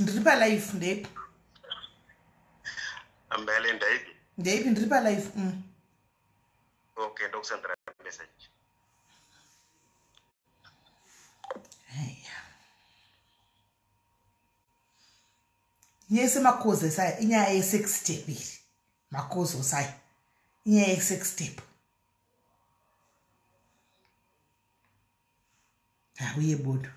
ndiri palive ndeipi ambele ndeipi ndiri palive okay ndokusendera message yese makoze saya inyaya ye-6 step iri makozo saya inyaya ye-6 step uye bodo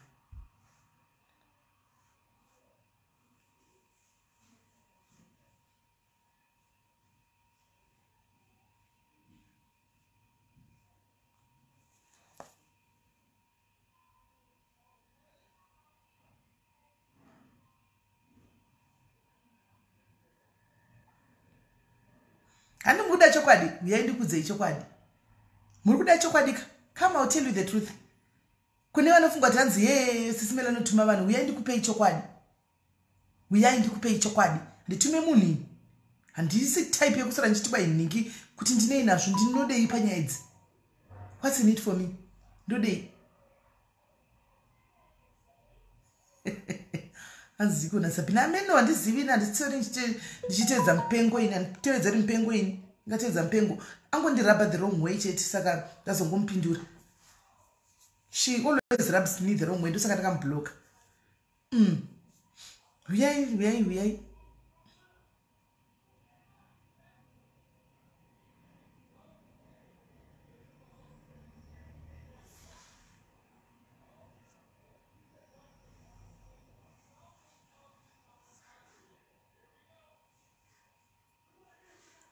handi muri kuda chokwadi uyai ndikudzei chokwadi muri kuda chokwadi ka come I'll tell you the truth kune vanofunga kuti hanzi ye sisimela notuma vanhu uyai ndikupei chokwadi uyai ndikupei chokwadi nditume munhu handisi type yekusara ndichitiba inhingi kuti ndinei nazvo ndinodei panyaya idzi what's in it for me ndodei hanzi kuna sabina ameno handizivi handitsori ndichiteedza mupengo ini handitevedzeri mupengo ini ingateedza mupengo angondiraba the wrong way chete saka ndazongomupindura she always rubs me the wrong way ndosaka ndakamubloka uyai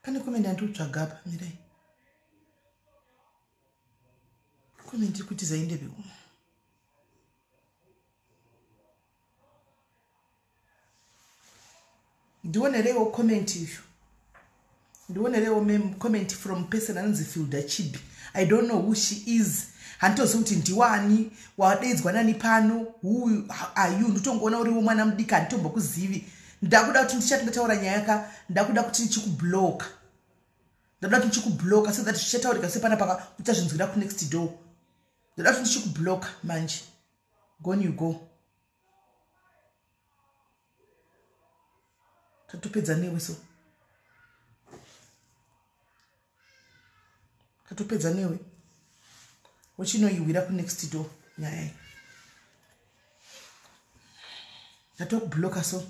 pane komenda ndikutsvaga apa mirai komendi kuti zaindebe umwe ndionerewo comment izvo ndionerewo comment from person anonzi Filda Chibi. I don't know who she is handitoziva kuti ndiwani wadeidzwa nani pano who are you nditongoona uriwo mwana mudiki handitombokuzivi ndakuda kuti ndichati ndataura nyaya yaka ndakuda kuti ndichikubloka ndakuda kuti ndichikubloka so that tichataurika sepana paka uchazvinzwira ku next door ndakuda kuti ndichikubloka manje gone you go tatopedza newe so tatopedza newe wachinoiwira ku next door nyaya iyi ndatokubloka so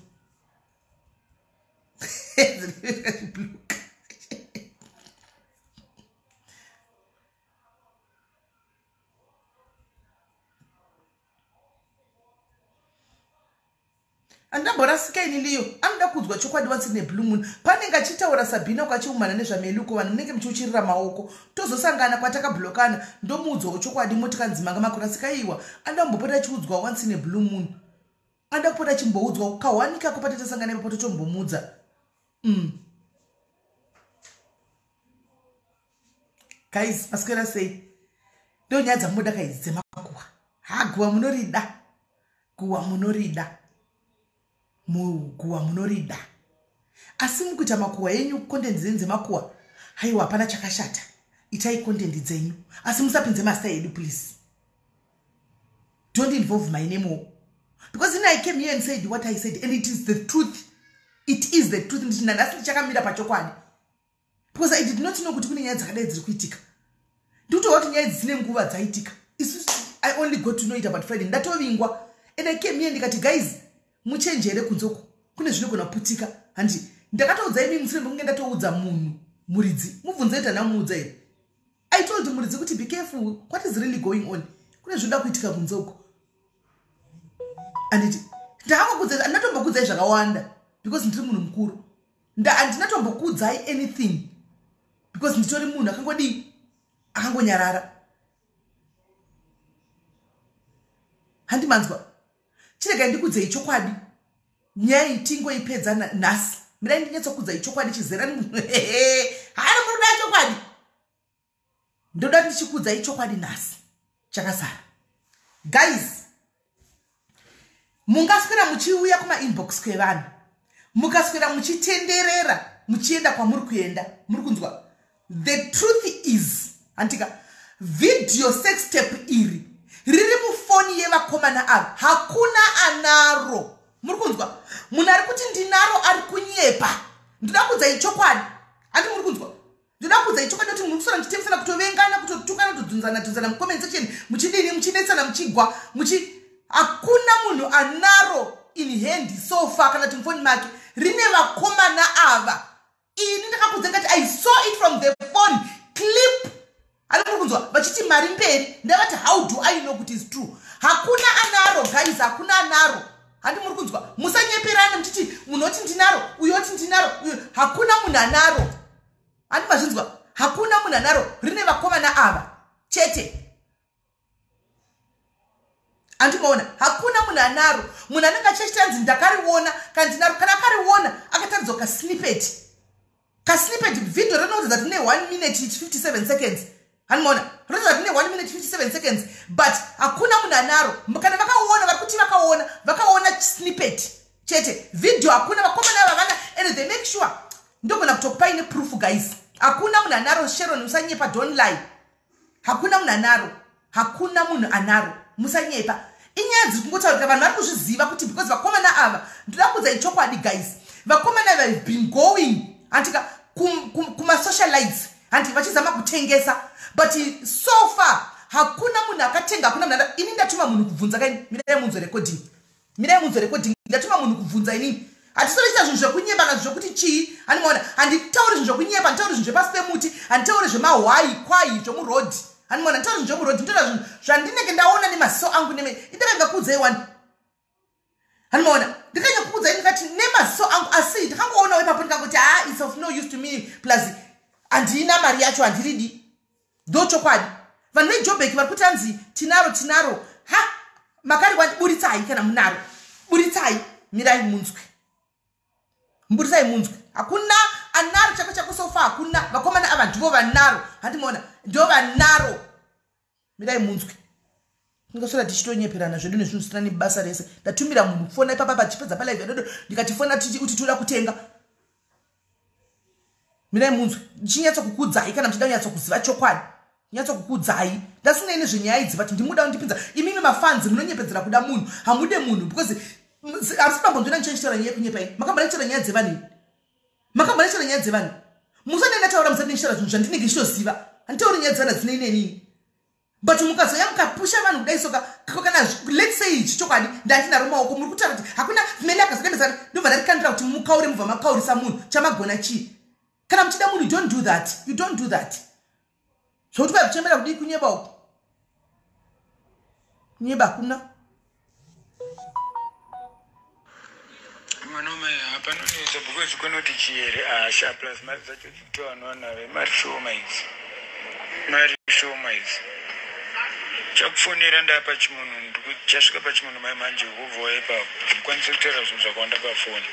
andamborasika ini ndiyo anoda kudzwa chokwadi once in a blue moon panenge achitaura Sabina ukachiumana nezvameluko vanhu munenge muchiuchirira maoko tozosangana kwatakabhlokana ndomuudzwawo chokwadi moti kanzimanga makurasika iwa andambopota achiudzwa once in a blue moon anda kupota achimboudzwa kawanika kopatatosangana ipapo totombomudza guys maswera sei ndo nyaya dzamunoda kaidzi dzemakuwa guwa munorida guwa munorida muguwa munorida asi mukuita makuwa yenyu content dzenyu dzemakuwa haiwa hapana chakashata itai content dzenyu asi musapinze masta edu please don't involve my name more because I came here and said what I said and it is the truth. It is the truth. Ndinandasi ndichakamira pachokwadi because I did not know kuti kune nyaya dzakadai dziri kuitika ndikutoona kuti nyaya dzine nguva dzaitika I only got to know it about Friday ndatovingwa and I came here ndikati guys muchenjere kunzoko kune zvinogona kuputika handi ndakatoudza imi musire munge ndatoudza munhu muridzi mubvunze kuti anamuudza here I told muridzi kuti be careful what is really going on kune zvinoda kuitika kunzoko anditi ndakakudza ndatombokudzai zvakawanda because ndiri munhu mukuru handinatombokudzai anything because nditori munhu akangodi akangonyarara handimanzwa chirega ndikudzei chokwadi nyaya itingoipedza nhasi mirai ndinyatsokudzai chokwadi chizerani munhu hana muruda chokwadi ndoda kuti ndichikudzai chokwadi nhasi chakasara guys mungaswera muchiuya kumainbox kwevanhu mukaswera muchitenderera muchienda kwamuri kuenda muri kunzwa the truth is antika video sex tape iri riri mufoni yevakomana ava hakuna anaro muri kunzwa munhu ari kuti ndinaro ari kunyepa ndoda kuudzai chokwadi handi muri kunzwa ndoda kuudzai chokwadi kuti munosora muchitevesana kutovengana kutotukana kutodzunzana mucomment section muchidini muchinetsana muchigwa hakuna munhu anaro in hand so far kana kuti mufoni make rine vakomana ava ini ndakakuudza ngati I saw it from the phone clip ari muri kunzwa vachiti mari mberi ndavati how do I know kuti is true hakuna anaro guys hakuna anaro handi muri kunzwa musanyeperana muchiti munoti ndinaro uyoti ndinaro hakuna munhu anaro handi mazvinzwa hakuna munhu anaro rine vakomana ava chete andimaona hakuna munhu anaro munhu anenge achitanzi ndakariona kana ndinaro kana akariona akataridzwa kasnippet video rinoudza that rine 1 minute 57 seconds hanimaona rinoudza that rine 1 minute 57 seconds but hakuna munhu anaro kana vakaona vari kuti vakaona snippet chete video hakuna vakomana ava vana and they make sure ndogona kutokupai neproof guys hakuna munhu anaro Sharon musanyepa don't lie hakuna munhu anaro musanyepa inyaya dziri kungotaurika vanhu vari kuzviziva kuti because vakomana ava ndoda kuudzai chokwadi guys vakomana ava have been going antika kumasocialites anti vachizama kutengesa but so far hakuna munhu akatenga hakuna munhu ini ndatuma munhu kubvunza kaini mirai munzo recording ndatuma munhu kubvunza inini hatisoita zvinhu zvekunyeba kana zvokuti chii hanimaona handitauri zvinhu zvekunyeba nditauri zvinhu zvepasi pemuti handitauri zvemahwai kwai zvomurodhi hanimaona nditauri zvinhu zvomurodhi nditaura zvinhu zvandinenge ndaona nemaziso angu ndikanga kuudzai wani hanimaona ndikanga kuudzai ndikati nemaziso angu asi ndikangoona ipapo ndikangoti it's of no use to me plus handina mari yacho handiridi ndo chokwadi vanhu vejobek vari kuti hanzi tinaro ha makari wani buritsai kana munaro buritsai mirai munzwe mburitsai munzwe hakuna anaro chako sofa hakuna vakomana ava ndivo vanaro handimaona ndo vanaro mirai munzwe ndingasora tichitonyeperana zvedu nezvinhu zvisina nebasa rese ndatumira munhu fona ipapa pachipedza palive yadodo ndikatifona kuti toda kutenga mirai munzwe ndichinyatsokukudzai kana muchida kunyatsokuziva chokwadi nyatsokukudzai ndasinei nezvenyaya idzi vati ndimuda ndipinza imimi mafanzi munonyepedzera kuda munhu hamude munhu because asi pambonzvina ndichonchitara nyaya kunyepa ini makambonechitara nyaya dzevanhu musanenda taura musanendichitara zvinhu zvandinenge ndichitoziva handitauri nyaya dzevana dzine inenini but mukazoya mukapusha vanhu kudai soka kana let's say chichokwadi ndandinaro maoko muri kutaura kuti hakuna mele akazodembesana ndobva ndarikandira kuti mukaure mubva makaurisa munhu chamagona chii kana muchida munhu you don't do that zvokuti vakuchembera kudii kunyeba uku kunyeba hakuna mwanaume hapanonetsa because kunoti chiyere asha plus mari dzacho dzitoanoanawe mari shoma idzi chakufonera ndapa chimunhu chasvika pachimunhu mai manje uvhowa ipapo ndikwanise kutaura zvinhu zvakawanda pafoni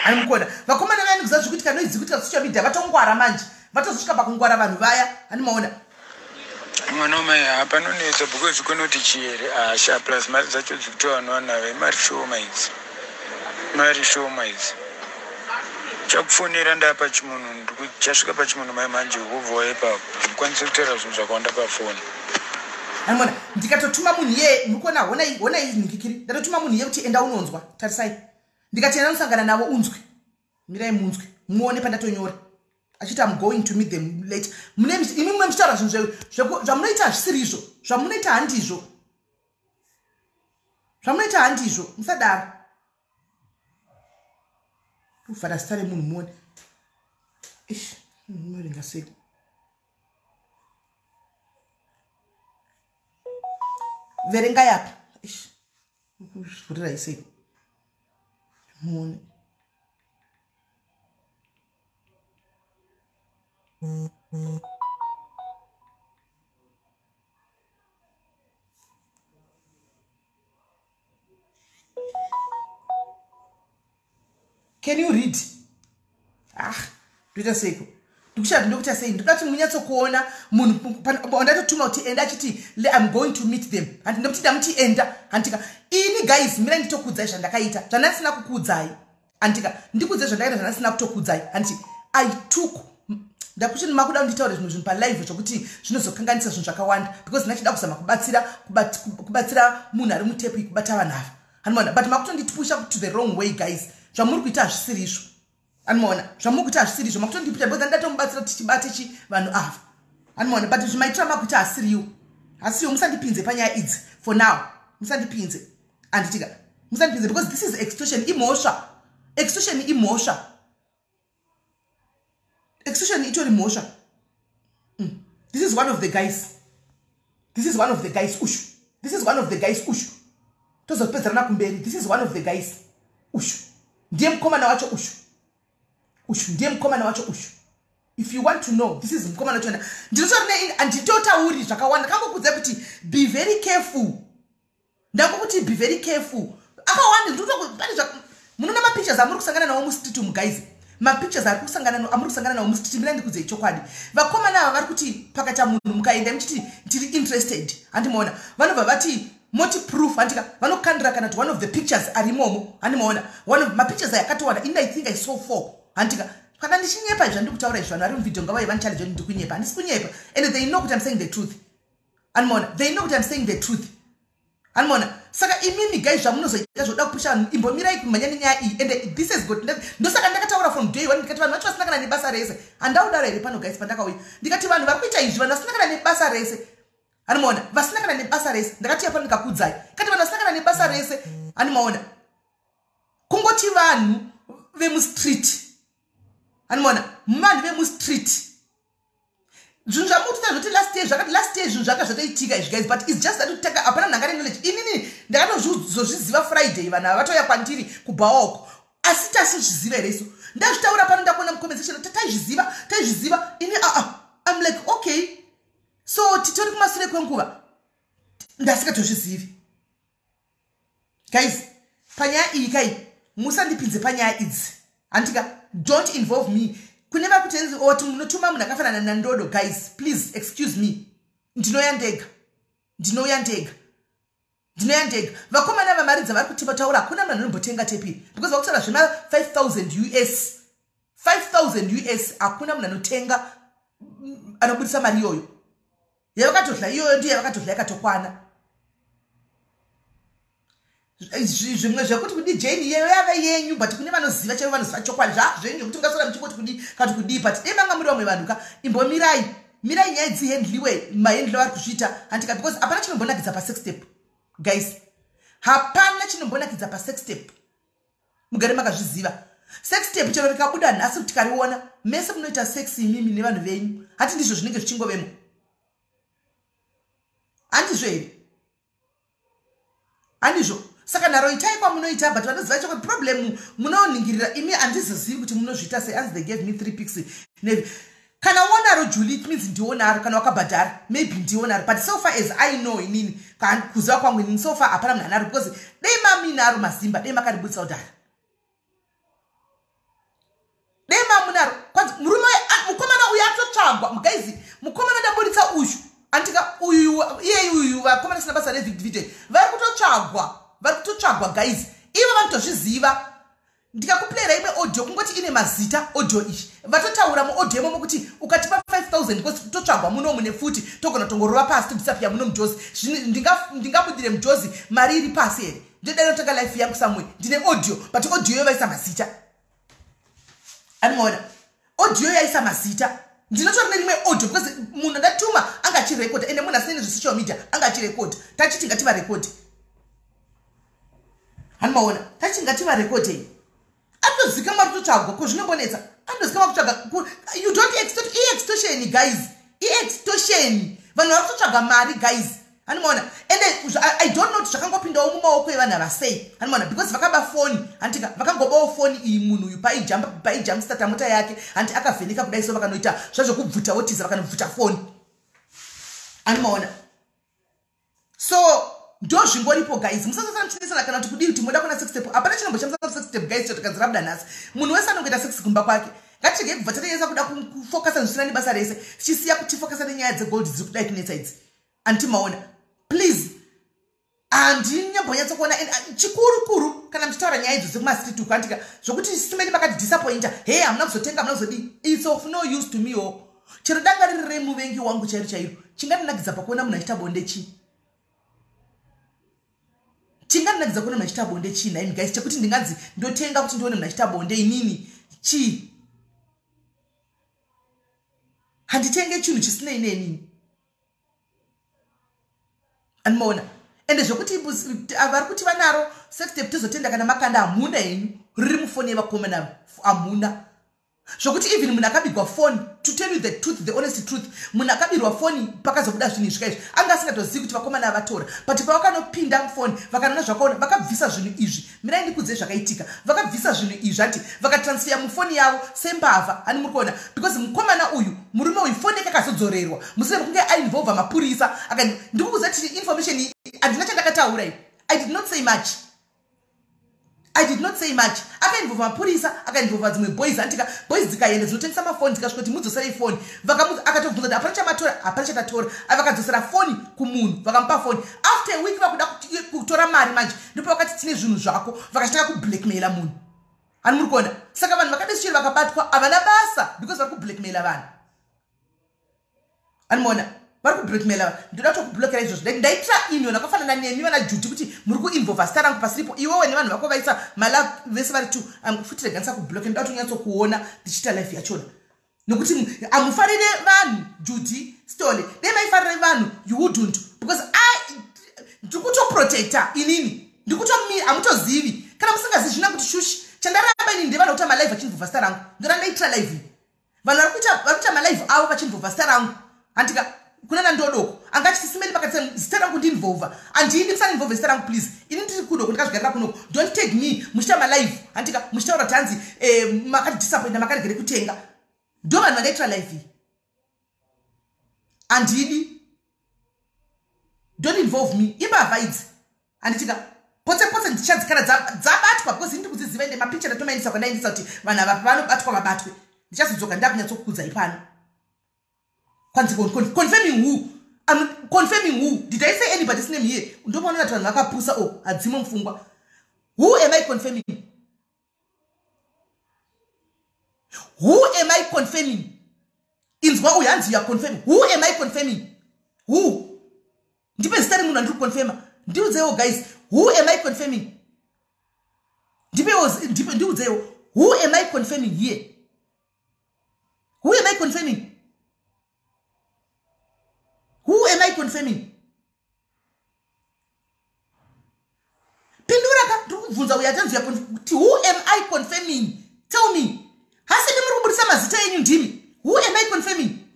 ani mukoda vakomana vayani kuziva zvekuti kanoidzi kuti kasocial media vatongwara manje vatozosvika pakungwara vanhu vaya ani maona mwanaume hapanonetsa because kunoti chiyere asha plus mari dzacho dzitoanoanawe mari shoma idzi chakufonera ndapa chimunhu chasvika pachimunhu mai manje uvhowa ipapo ndikwanise kutaura zvinhu zvakawanda pafoni animona ndikatotuma munhu iye murikuona hona iyi nhikikiri ndatotuma munhu iye kuti enda unonzwa tarisai ndikati enda unosangana navo unzwe mirai munzwe muone pandatonyora achiti am going to meet them later imi mumwe muchitaura zvinhu zvamunoita hazvisiri izvo zvamunoita handizvo musadaro uvhara zita remunhu muone munorenga sei verenga yapo zvivhurirai sei muone can you read ndoita seiko ndikushati ndokuita sei ndikati munyatsokuona munhu ndatotuma kuti enda achiti I'm going to meet them handi ndokuti ndamuti enda handika ini guys mirai nditokudzai zvandakaita zvandasina kukudzai handika ndikudzai zvandakaita zvandasina kutokudzai handi I took ndakuti makuda nditaure zvinhu palive zvokuti zvinozokanganisa zvinhu zvakawanda because ndachida kuzama kubatsira munhu ari mutepi kubata vanhu ava Anmona, but makutondi push up to the wrong way, guys. Zvamuri kuita hazvisiri izvo. Anmona, zvamuri kuita hazvisiri izvo. Makutondi push because ndatomubatsira tichibate chi vanhu ava. Anmona, but zvimaitira makuita hasiriyo. Hasiriyo musandipinze panyaya idzi for now. Musandipinze. Anditika. Musandipinze because this is extortion imosha. Extortion imosha. Extortion itori mosha. This is one of the guys. This is one of the guys. Ush. This is one of the guys. Ush. This is one of the guys. Ush. Ndiye mkomana wacho ush. Ush. Ndiye mkomana wacho ush. If you want to know, this is mkomana wacho. Ndinotaurira anditotauri zvakawanda. Kangokuudza kuti be very careful. Ndakuti be very careful. Akawanda ndinotaura munona mapictures amuri kusangana nawo mustreet guys. Mapictures ari kusangana nawo mustreet mina ndikudze chokwadi. Vakomana ava vari kuti pakata munhu mukaenda muchiti ndiri interested. Andimaona. Vanobva vati moti proof antika vanokandira kana one of the pictures ari momo andimaona one of my pictures yakatowanda in I think I saw 4 antika kana ndichinyepa izvo ndikutaura izvo ari muvideo ngava ivanchallenge ndikunyepa handisi kunyepa and they know that I'm saying the truth andimaona they know that I'm saying the truth andimaona saka imimi guys zvamunozoita zvoda kupusha vanhu imbomirai kumhanya nenyaya iyi and this is good ndosaka ndakataura from day one ndikati vanhu vacho vasinakana nebasa rese handaudara here pano guys pandakauya ndikati vanhu vari kuita izvi vanhu vasinakana nebasa rese Animona, vasinakana nebasa rese. Ndakati hapa ndikakudzai. Kati vanhu vasinakana nebasa rese. Animona. Kungoti vanhu vemu street. Animona, vanhu vemu street. Zvinhu mutu zvoti last year zvinhu zvakazvatoitika izvi guys, but it's just that utaka apana nhangari knowledge. Inini ndakatozviziva Friday vanhu vatoya kwandiri kubhaoko. Asi tasizviziva reso. Ndazvitaura pano ndakuona muconversation taizviziva. Ini I'm like okay. So titori kumasure kwenguva ndasikatozvizivi guys panyaya iyi kai musandipinze panyaya idzi antika don't involve me kuneva kutenzi oti munotuma munhu akafanana nandodo guys please excuse me ndinoya ndega vakomana vamaridza vari kuti vataura hakuna munhu anombotenga tepiri because vakutaura zvema 5,000 US hakuna munhu anotenga anobudisa mari iyoyo yavakatodla iyoyo ndiyo yavakatodla yakatokwana zvimwe zvekuti kudi jeni yava yenyu but kune vanoziva chaivo vanoziva chokwadi zvenyu kuti ungasora muchingoti kudi kati kudi but dei manga muri vamwe vanhu ka imbomirai nyaya dzihendliwe mahendlo vari kuzviita antika because hapana chinombonakidza pa 6 step guys hapana chinombonakidza pa 6 step mugare makazviziva 6 step chero rikabuda nhasi kuti kariona mese munoita sex imimi nevanhu venyu hati ndizvo zvinenge zvichingovemo andizvo saka nharo itai kwamunoita but vanoziva choko problem munoningirira imi handizozivi kuti munozviita sei as they gave me 3 pics kana wonaro Julie it means ndionaro kana wakabhadhara maybe ndionaro but so far as I know inini kuziva kwangu inini so far hapana munhu anaro because dei maminaro mazimba dei makaribudisa udhara dei mamunaro kwanzi murume mukomana uyu atotsvagwa mugaizi mukomana ndabuditsa ushu antika uyu vakomana sina basa revideo vari kutotsvagwa guys ivo vanotozviziva ndikakuplayera imwe audio kungoti ine mazita audio ichi vatotaura muaudio imomo kuti ukatipa 5,000 because totsvagwa muno mune futi togona tongorova pasi todisapia muno mujozi ndingabudire mujozi mari iri pasi here ndodanotoka life yangu samwe ndine audio but audio yo vaisa mazita anoona audio yaisa mazita ndinotora nerimwe audio because munhu ndatuma anga achirekoda ende munhu asine nezvesocial media anga achirekoda tachiti ngativa rekodi hanimaona tachiti ngativa rekodi atozika makutotsvagwa kuzvinombonetsa atozika makutsvaga you don't extort extortion guys extortion vanhu vari kutotsvaga mari guys hanimaona ende I don't know zvakangopindawo mumaoko evanhu avasei hanimaona because vakaba foni antika vakangobawo foni iyi munhu uyu paijump start mota yake anti akavheneka kudai so vakanoita zvazvokubvuta wotiza vakanobvuta foni hanimaona so ndo zvingoripo guys musasasamuchinisana kana kuti kudii kuti moda kuna 6 step hapana chinomboshamisa 6 step guys chotokanzira buda nhasi munhu wese anongoita 6 kumba kwake ngatirege kubva tatanyesa kuda kufokasa zvisina nebasa rese tichisiya kutifokasa nenyaya dzegold dziri kudai kunetsa idzi antimaona please handinyambonyatsa kuona chikurukuru kana muchitaura nyaya idzo dzekumasitreet uku antika zvokuti simeni makadisappointa hey hamuna kuzotenga hamuna kuzodii it's of no use to me chero danga riri remuvengi wangu chairo chingatinakidza pakuona munhu achiita bonde chii chinganakidza kuona mnachita bonde china ini guys chekuti ndinganzi ndotenga kuti ndione mnachita bonde inini chi handitenge chinhu chisina ineni anmona ende zvokuti vari kuti vanaro sex tape tozotenda kana makanda hamuna henyu riri mufoni yevakomana hamuna zvokuti even munhu akabirwa foni to tell you the truth, the honest truth, munhu akabirwa foni pakazobuda zvinhu izvi kaizvi anga asingatozivi kuti vakomana avatora but pavakanopinda mufoni vakaona zvakaona vakabvisa zvinhu izvi mirai ndikudzei zvakaitika vakabvisa zvinhu izvi ati vakatransferya mufoni yavo sembavha ani muri kuona because mukomana uyu murume uyu foni yake akazodzorerwa mushure mekunge ainvolva mapurisa akati ndikukuudza kuti information handina chandakataura iyi I did not say much. Akainvolva mapurisa, akainvolva dzimwe boys, antika boys dzikaenda dzinotengesa mafoni dzikasvika kuti mudzosera foni. Vakamudza akatobvunza kuti hapana chamatora, hapana chatatora. Vakadzosera foni kumunhu, vakamupa foni. After a week vakuda kutora mari manje, ndipo vakati tine zvinhu zvako, vakatanga kublackmaila munhu. Ani muri kuona? Saka vanhu vakadesvira vakabatwa havana basa because vari kublackmaila vanhu. Ani muona? Vari kublackmaila ndoda kutokublockera izvozvo ndaitra email akafanana nemi vana Judy kuti muri kuinvolva zita rangu pasiripo iwewe nevanhu vako vaisa mala vese vari tu futireganisa kublock ndoda kutonyatsokuona ndichiita life yachona nokuti amufarire vanhu Judy Stole dai maifarire vanhu you wouldn't because I ndikutoprotecta inini ndikutomira amutozivi kana musingazivi zvina kuti shush chandaramba ini ndevana kuti malive achinvolva zita rangu ndora ndaitra live vanhu vari kuita malive avo vachinvolva zita rangu andika kunana ndodoko angati simeli pakati zita rangu ndinvolva andini musaninvolve zita rangu please ini ndiri kudoko ndikazvigarira kunoko don't take me muchita malive andika muchitaura tanzi makati disappointa makarigere kutenga ndo vanhu vandaitra live andidi don't involve me imbavhaidzi anditika potse ndichadzikana dzabatwa because ndiri kudziziva ende mapicha ndatomaindisa kwandaindisa kuti vanhu ava vanobatwa vabatwe ndichazodzoka ndakunyatsokuudza ipano. Confirming who? I'm confirming who? Did I say anybody's name here? Don't want to vakapusa oh adzimo mfungwa. Who am I confirming? Who am I confirming? Inzwa uyanzi you are confirming. Who am I confirming? Who? Ndipe stari munhu andiri confirma. Ndiudzeo guys, who am I confirming? Ndiudzeo, who am I confirming here? Who am I confirming? Who am I confirming? Pindura ndikubvunza uyatanzi ya who am I confirming? Tell me. Hasi ndimuri kubudisa mazita enyu ndimi. Who am I confirming?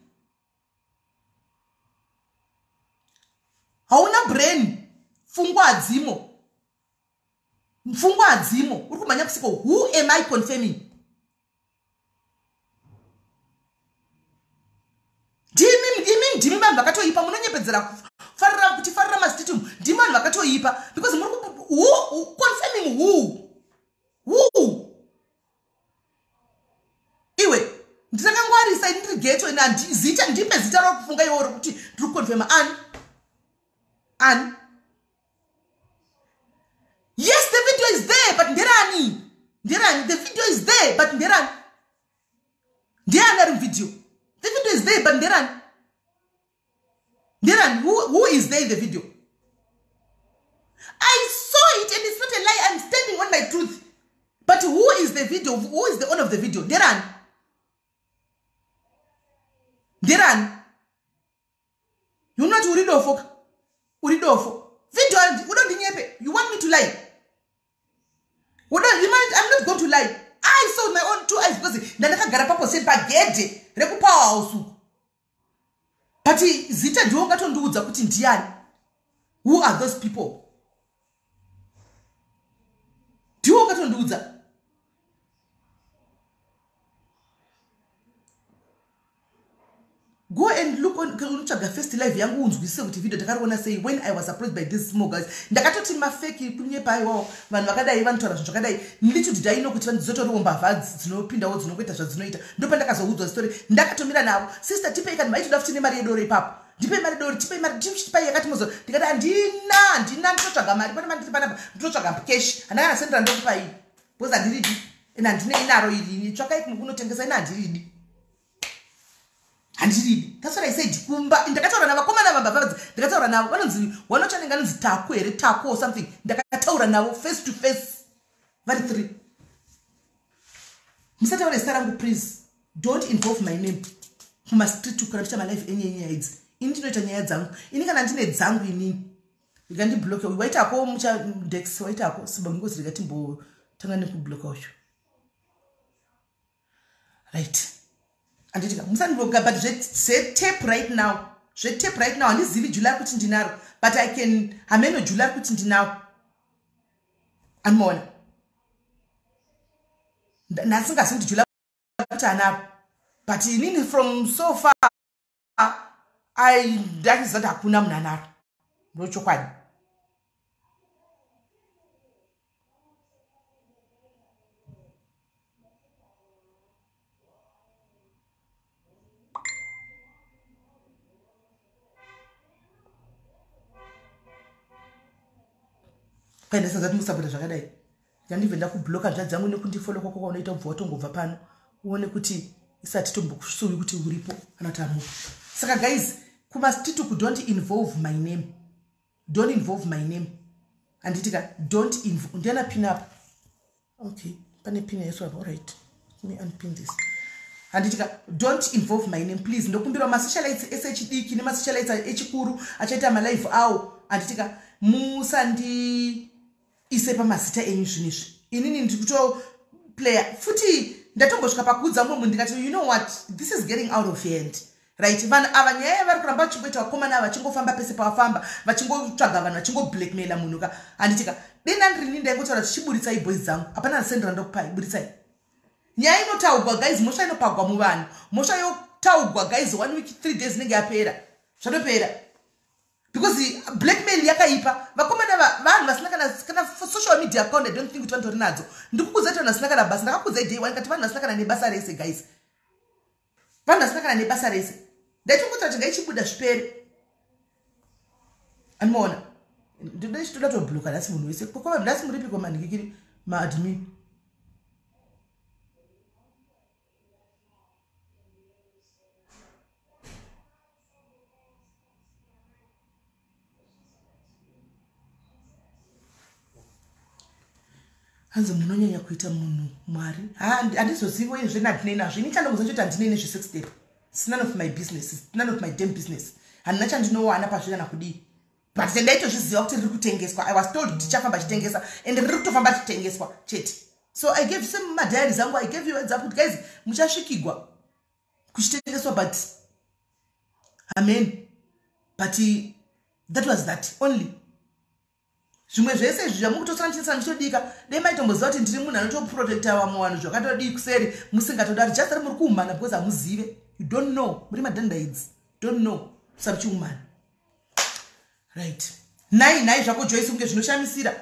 Hauna brain. Fungwa adzimo. Mfungwa adzimo. Uri kumanya kusiko who am I confirming? Ndimi vanhu vakatoipa munonyepedzera farira kuti farira mastitum ndimi vanhu vakatoipa because muri who confirming who iwe ndinangangwarisa ndiri geto zita ndipe zita rokufunga iwo rokuti ndiri confirma an yes the video is there but nderani the video is there but nderani ari video the video is there but nderani who is there in the video? I saw it and it's not a lie. I'm standing on my truth. But who is the video? Who is the owner of the video? Deran. You're not Uridofo. Video, you want me to lie? I'm not going to lie. I saw with my own two eyes because Nanaka Garapapo said Bagete, Rekupa also. But zita ndonga nduudza kuti ndiani? Who are those people? Ndonga nduudza. Go and look on Chaga first live yangu unzwise kuti video takariona say when I was approached by these small guys ndakatoti mafeki kunyepa iwo vanhu vakadai vantora zvinhu zvakadai nditi ndidaino kuti vandizotoriwo mbavhadzi dzinopindawo dzinokuita zvadzinoita ndopa ndakazoudzwa story ndakatomira navo sister tipe kana maitoda kuti mari yedoro ipapo ndipe mari doro tipe mari tipai yakati mozo ndikati andina nditotsvaga mari pane mandiri panapa nditotsvaga cash andakana sendera ndokupai because andiridi ena ndine inaro iri tsvakai kunotengesa ina andiridi handiri. That's what I said. Kumba ndakataura navakomana vambavadzi, ndakataura navo vanonzi wanotanenga nonzi taku here, taku or something. Ndakataura navo face to face. Vari 3. Musataure zita rangu please. Don't involve my name. Mumastreet kana kuita my life any aids. Ini ndinoita nyaya dzangu. Ini kana ndine dzangu inini. Ndikandiblock waita ako mucha dex waita ako sibangozi rikati mbo tanga nekublock wacho. Right. Anditika musandiblock but set tape right now. Set tape right now andizivi July kuti ndinaro but I can hameno July kuti ndinawo. Anmona. Nasingazi kuti July kuti anaro. But inini from so far that is that hakuna munanaro. Ndo chokwadi. Kana sasa musabura zvakadai. Ndandivenda kubloka zvadzangu nekundifollow kwako unoita mvua tongobva pano. Uone kuti isati tombokusuyi kuti uripo kana tamu. Saka guys, kumastitu don't involve my name. Don't involve my name. Anditika don't involve. Ndiana pin up. Okay, pane pin yeso all right. Let me unpin this. Anditika don't involve my name please. Ndokumbira masocialites SHD kine masocialites echikuru achaita ma live awo. Anditika musandi isepa masita enyu zvinizvi. Inini ndikuto player futi ndatombosvika pakudza mumwe ndikati you know what, this is getting out of hand. Right, vanhu ava nyaya vari kuramba vachingoita vakomana vachingofamba pese pavafamba vachingotsvaga vanhu vachingoblackmaila munhu ka handitika denda ndirini ndaingotaura tichiburitsai boys dzangu hapana nasendera ndokupai buritsai nyaya inotaurwa guys mhosva inopagwa muvanhu mhosva yotaurwa guys 1 week 3 days inenge yapera zvatopera because blackmail yakaipa vakomana vanhu vasina kana social media account I don't think kuti vantori nadzo ndikukudza kuti vanhu vasina kana basa ndakakudza day 1 ngati vanhu vasina kana nebasa rese guys vanhu vasina kana nebasa rese ndaitokuta kuti ngaichibuda zvipere anoona ndinoda tobloka nhasi munhu wese kokova nhasi muripi kwamandikikiri maadmin hanzi munonyanya kuita munhu mwari handizozivo izvo nadinei nazvo ini chandokuza kuti handinei nezve6 step. It's none of my business. It's none of my damn business. Handina chandinowana pazvina kudii. But ndaitozviziva kuti riri kutengeswa. I was told kuti chafamba chitengesa and riri kutofamba chitengeswa chete. So I gave some madhari zangu, I gave you heads up kuti guys muchasvikigwa kuchitengeswa but amen. But that was that only. Zvimwe zvese zvamukutosangisa ndichodika dai maitomboziva kuti ndiri munhu anotoprotecta vamwe vanhu zvakatodii kuseri musingatodari just ari muri kuumhana because hamuzive. You don't know. Muri madandaids. Don't know. Sabchiumana. Right. Nai zvako Joyce unge zvinoshamisira.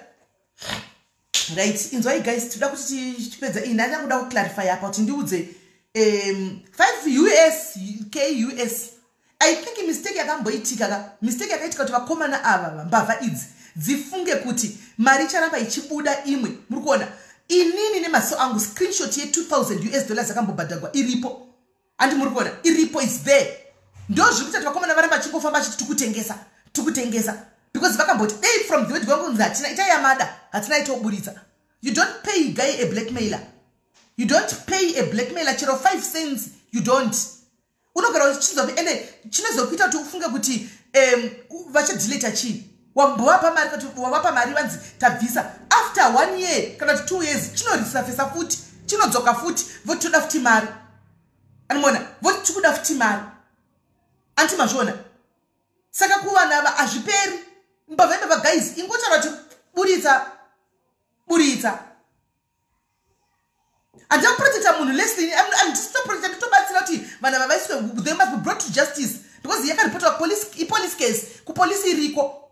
Right. Inzwai guys toda kuti tipedza ina ndakuda ku clarify apa kuti ndiudze 5 US UK US. I think mistake yakamboitika ka. Mistake yakaitika kuti vakomana ava mbavha idzi dzifunge kuti mari charamba ichibuda imwe. Muri kuona inini nemaso angu screenshot ye $2000 yakambobhadhagwa iripo. Andi muri kuona iripo is there. Ndo zvikuti vakomana varamba chingofamba chiti tukutengesa because vakamboti hey from the way gwangunza hatina ita yamada hatina itoburitsa. You don't pay guy a blackmailer. You don't pay a blackmailer chero 5 cents. You don't. Unogara chizobe ende chinozokuita kuti ufunge kuti vacha delete chi wambowapa mari kuti wawapa mari vanzi tabvisa after 1 year kana 2 years chinorisafesa futi chinodzoka futi votoda futi mari. Animona vochikuda futi mari anti mazvona saka kuvana ava azviperi mbavhaimba va guys ingotaura kuti buritsa andaprotecta munhu lesly I'm just protecta nditobatsira kuti vana vavaiswe they must be brought to justice because yakaripotwa police case kupolisi iriko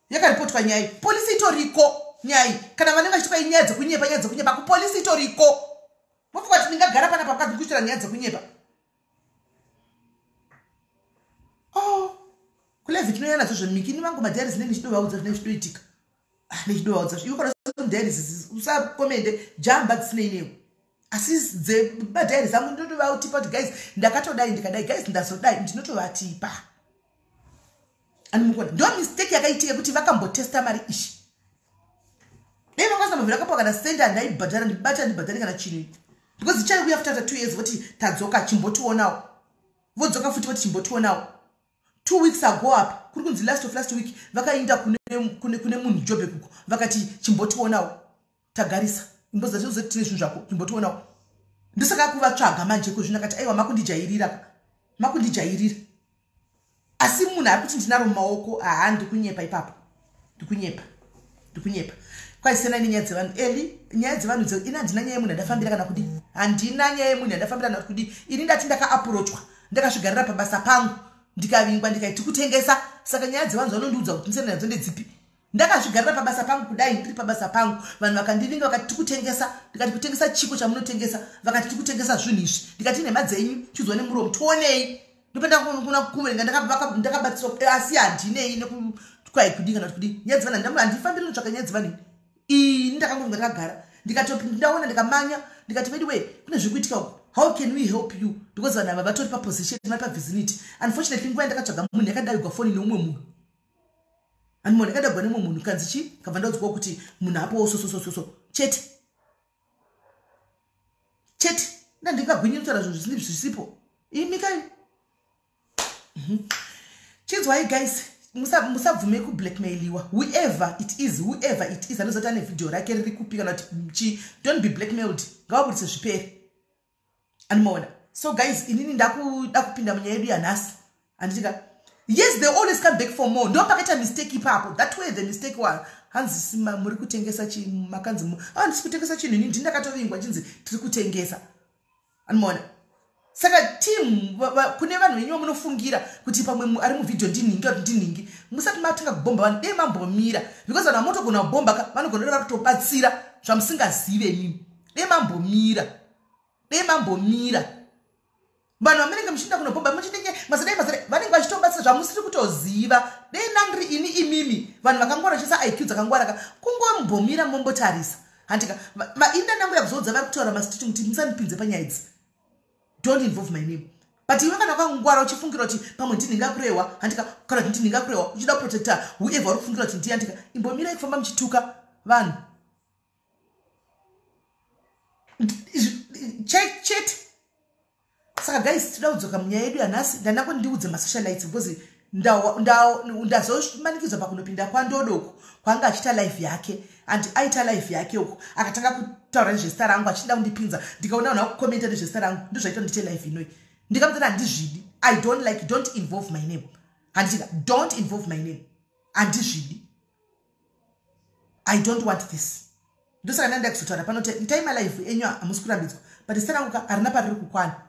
yakaripotwa nyaya polisi itoriko nyaya kana vanenge vachitwa nyaya dzekunyepa kupolisi itoriko. Mofuka kuti ndingagara pana pakati kuchira nyaya dzekunyepa. Kule vitinoyana zvo mikini vangu madhari zine ndichidovaudza zvine zvichidoitika. Ndichidovaudza iwe kana diary usakomende jamba dzisinei newe. Asi badai zangu ndotovatipa kuti guys ndakatodai ndikadai guys ndazodai ndinotovatipa. Ani mukona ndo mistake yakaitika kuti vakambotesta mari ishi. Dai vakasa mavhira kapo kana senda ndaibhadhara ndibata ndibhadhari kana chini. Because child we after 2 years voti tadzoka chimbotionawo. Vodzoka futi voti chimbotionawo. 2 weeks ago up kuri kunzi last week vakaenda kune munhu jobe kuko vakati chimbotionawo tagarisa imboza zvozotine zvinhu zvako chimbotionawo. Ndisaka kuvatsvaga manje kuzvinakati aiwa makundijairira asi munhu ari kuti ndinaro mumaoko ndikunyepa ipapo ndikunyepa kwaisena nenyaya dzevanhu eli nyaya dzevanhu dzeo ina handina nyaya yemunhu andafambira kana kudi handina nyaya yemunhu andafambira kana kudi ini ndati ndakaapurochwa ndakasvigarira pabasa pangu ndikavingwa ndikaiti kutengesa saka nyaya dzevanhu vanondiudza kuti ndisena nadzo ndedzipi ndakazvigarira pabasa pangu kudai ndiri pabasa pangu vanhu vakandivinga vakati tikutengesa ndikati kutengesa chiko chamunotengesa vakati tikutengesa zvinhu izvi ndikati nhema dzenyu chiudzwa nemuromo tionei ndopenda kuna kuverenga ndakabatsira asi handinei nekwai kudi kana kudi nyaya dzevanhu handifambiri notsvaka nyaya dzevanhu ini ndakangonga ndakagara ndikatoindaona ndikamanya ndikati by the way kune zviri kuitika uku how can we help you because vanhu ava vatori paposition vari paviziniti unfortunately nguva ndakatsvaga munhu yakadaigwa foni neumwe munhu ani munhu yakadaigwa nemumwe munhu kanzi chi kabva ndaudzwa kuti munhu apo so chete ndandingagwinyi kutaura zvinhu zvisini zvisipo imikai chinzwai guys musabvume kublackmailiwa whoever it is anozoti ane video rake riri kupi kana kuti don't be blackmailed ngawabudise zvipere animaona. So guys inini ndakuda kupinda munyaya yedu yanhasi anditika yes they always come back for more ndo pakaita mistake ipapo that way the mistake was hanzi muri kutengesa chi makanzi ndisi kutengesa chinhu ini ndindakatovingwa chinzi tiri kutengesa animaona. Saka team kune vanhu venyu munofungira kuti pamwe ari muvideo ndiningi musati matanga kubomba vanhu dei mambomira because vanhu vamotogona kubomba vanogona kutobatsira zvamusingazive nini dei mambomira vanhu vamenenge muchinda kunobomba muchinenge mazadai vanenge vachitobatsira zvamusiri kutoziva dei nandiri ini imimi vanhu vakangwara chisa IQ dzakangwaraka kungombomira mombotarisa handika vainda nangu yakuzodza vari kutaura masititi kuti musanipinze panyaya idzi don't involve my name but iwe kana wakangwara uchifungira kuti pamwe ndingakurehwa handika kana kuti ndingakurehwa uchida kuprotecta whoever uri kufungira kuti ndiye handika imbomira ikufamba muchituka vanhu chete. Saka guys tida kudzoka munyaya yedu yanhasi ndanako ndiudze masocialites because ndazomanikidzwa pakunopinda kwandodoko kwanga achita life yake and aita life yake uko akatanga kutaura nezvezita rangu achida kundipinza ndikaona vanhu vakukomenta nezvezita rangu ndozvaita ndite life inoi ndikamutana handizvidi I don't like don't involve my name handitika don't involve my name handizvidi I don't want this ndosaka ndanda kuzotaura pano kuti itai malife enyu hamusi kurambidzwa but zita rangu harina pariri kukwana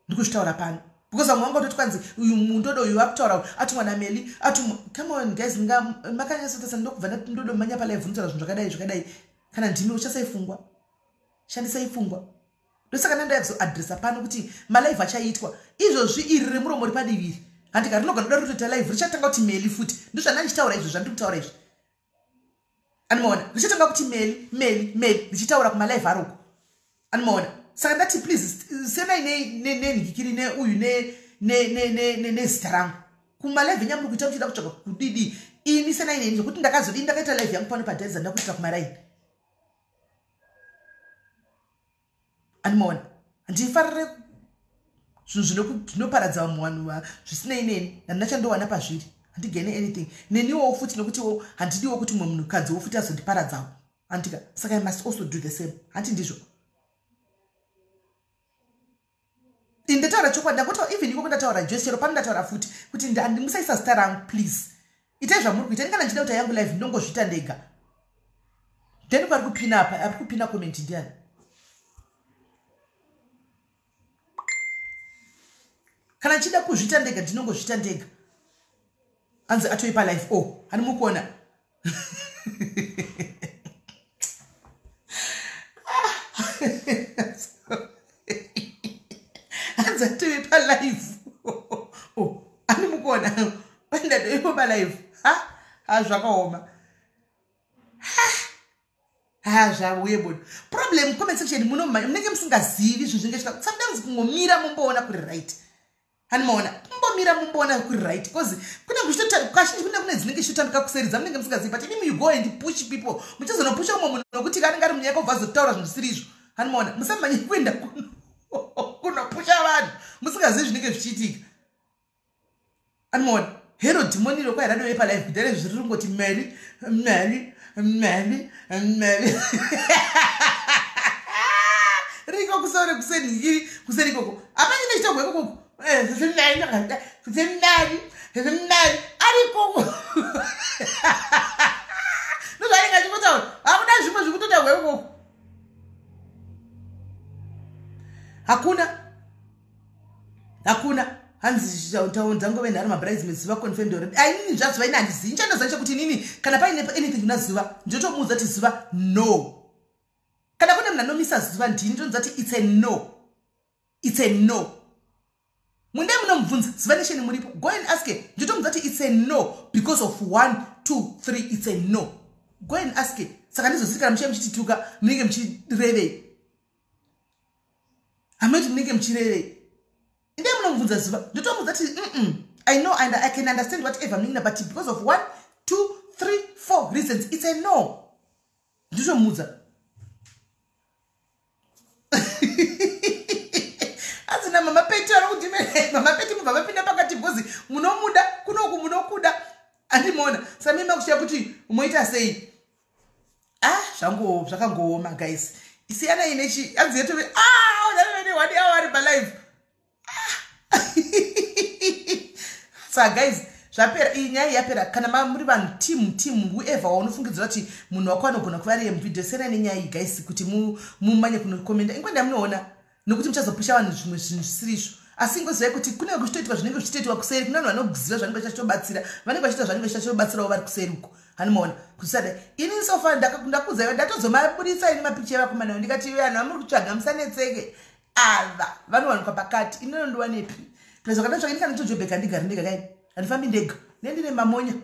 ndikuzvitaura pano because vamwe vangototi kwanzi uyu mundodo uyu akutaura ati mwana Meli ati come on guys makanyasotasa ndokubva ndodo manya palive ndotaura zvinhu zvakadai kana ndimi uchasaifungwa shandisaifungwa ndosaka ndanda kuzoadresa pano kuti malive achaitwa izvozvi iri remuromo ripadiviri handika rinogona kuda ritoita live richatanga kuti Meli futi ndozvandandichitaura izvo zvandiri kutaura izvi animaona richatanga kuti Meli richitaura kumalive aroko animaona. Saka ndati please senai nenhikiri neuyu nezita rangu kumalive nyamuri kuita muchida kutsvaga kudidi ini senai neni zvokuti ndakazodii ndakaita live yangu pano padhaiza ndakuitira kumaraini animaona handifarire zvinhu zvinoparadza vamwe vanhu zvisinei neni handinachandowana pazviri handigene anything neniwo futi nekuti handidiwo kuti mumwe munhukadziwo futi azondiparadzawo handika saka I must also do the same handi ndizvo ndataura chokwadi ndangotaura even iko ndataura jeshero pano ndataura futi kuti musaisa zita rangu please itai zvamuri kuita ndikana ndichida kuti yangu live ndongozviita ndega then pari kupina apa ari kupina comment ndiani kana chida kuzviita ndega ndinongozviita ndega anzi atoipa live hani mukuona anzatoipa live ani mukuona ndatoipa live zvakaoma zvauye bodo. Problem comment section munenge musingazivi zvinenge sometimes kungomira mumboona kuri right. Hanimona mumbomira mumboona kuri right because kuna kazhinji kune dzinenge zvichitambika kuseridza munenge musingazivi but if you go and push people muchizonopusha umwe munhu nokuti kanenge ari munyaya kubva zotaura zvinhu zvisiri izvo. Hanimona musamanye kuenda kunopusha vanhu musingazivi zvinenge zvichiitika. Hanimona hero dhimoniro kwa radio yepa live kudare zviri ngoti Mary riko kusore kuseni koko apanye nechitogwe koko Mary ariko nozvainga chikotaura akuda zvimwe zvikutotaurwa koko hakuna hanzi dzangu venhari mabridesmaids vaconfirmed already. Inini zvaziva ini handizivi nichandoziva chekuti inini kana paine anything unaziva ndinotomuudza kuti ziva no. Kana kune munhu anomisa ziva ndini ndinoziva kuti it's a no. Munde munomubvunza ziva nesheni muripo go and ask her ndinotomuudza kuti it's a no because of 1 2 3 it's a no. Go and ask her. Saka ndizozii kana muchie muchitituka munenge muchirevei hameti munenge muchirevei. Inde munomubvunza ziva ndotomuudza kuti I know and I can understand whatever meaning but because of 1 2 3 4 reasons it's a no. Nditomuudza azina mama peti arikudimene mama peti mubva mapinda pakati bhozi munomuda kunoku munokuda andimona samima kushaya kuti umoita sei zvangu zvakangooma guys isiyana inechi anzi yeto unavene 1 hour ari palive saka guys zvapera iyi nyaya yapera kana muri vanhu team whoever waunofungidzira kuti munhu wako anogona kuva ari mvidhio sera nenyaya iyi guys kuti mumanye kunokomenda ingwenda munoona nokuti muchazopusha vanhu zvimwe zvinhu zvisiri izvo asi ingozivai kuti kunenge kuchitoitwa zvinenge zvichitoitwa kuseri kuna vanhu vanoziva zvanenge vachitobatsira vanenge vachiita zvanenge vachitobatsirawo vari kuseri uko. Hanimona kusada inini sofa ndakudzaiva ndatozomabudisa ini mapicha evakomana ndikati vanhu vamuri kutsvaga musanetseke ava vanowanikwa pakati inono ndiwanepi plezo kana tsvaga ndikana tojobheka ndigari ndega kai handifambi ndega nendine mamonya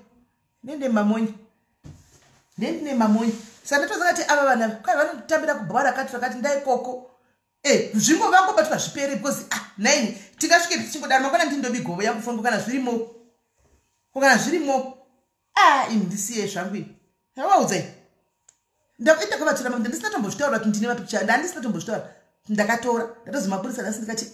saka ndatoziva kuti ava vana kai vanotambira kubhora rakati ndaikoko zvingo vangobatwa zvipere because naini tikasvike tichingodaro makwana ndindobigovo yakufongo kana zvirimo ini ndisiye zvangu waudzai ndakuenda kwavatora mamunda ndisina tombozvitaura kuti ndine mapicha ndandisina tombozvitaura ndakatora ndatozomapurisa ndasi ndikati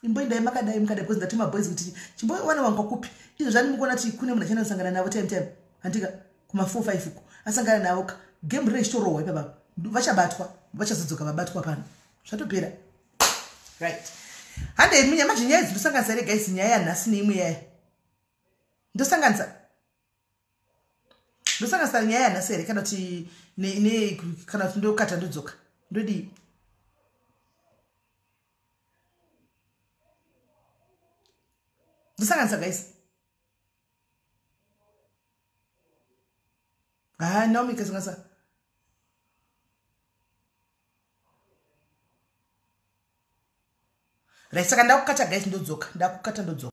imboendai makadai mukadai because ndatuma boys kuti chimbowana wanga kupi izvo zvani mukuona kuti kune munhu achanosangana navo time handika kuma 4 5 uko asangana navo ka game rei chitorohwa ipapa vachabatwa vachazodzoka vabatwa pano zvatopera right. Hande munyama nyaya dzinosanganisa re guys nyaya yanhasi neimwe yaya ndosanganisa nyaya yanhasi here kana kuti kana kuti ndokata ndodzoka ndodii ndosanganisa guys Naomi kasanganisa right saka ndakukata guys ndodzoka ndakukata ndodzoka